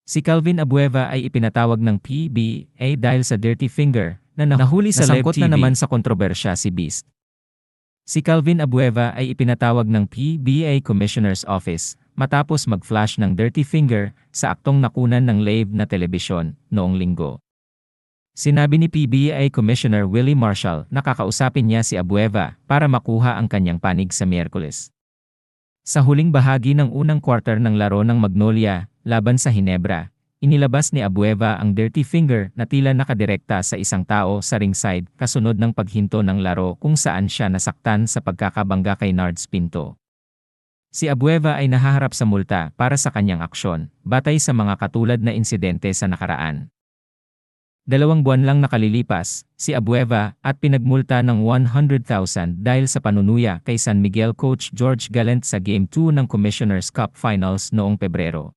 Si Calvin Abueva ay ipinatawag ng PBA dahil sa dirty finger na nahuli sa Live TV. Na naman sa kontrobersya si Beast. Si Calvin Abueva ay ipinatawag ng PBA Commissioner's Office matapos mag-flash ng dirty finger sa aktong nakunan ng Live na telebisyon noong linggo. Sinabi ni PBA Commissioner Willie Marshall na kakausapin niya si Abueva para makuha ang kanyang panig sa Miyerkules. Sa huling bahagi ng unang quarter ng laro ng Magnolia laban sa Ginebra, inilabas ni Abueva ang dirty finger na tila nakadirekta sa isang tao sa ringside kasunod ng paghinto ng laro kung saan siya nasaktan sa pagkakabangga kay Nards Pinto. Si Abueva ay nahaharap sa multa para sa kanyang aksyon, batay sa mga katulad na insidente sa nakaraan. 2 buwan lang nakalilipas, si Abueva at pinagmulta ng 100,000 dahil sa panunuya kay San Miguel coach George Gallant sa Game 2 ng Commissioner's Cup Finals noong Pebrero.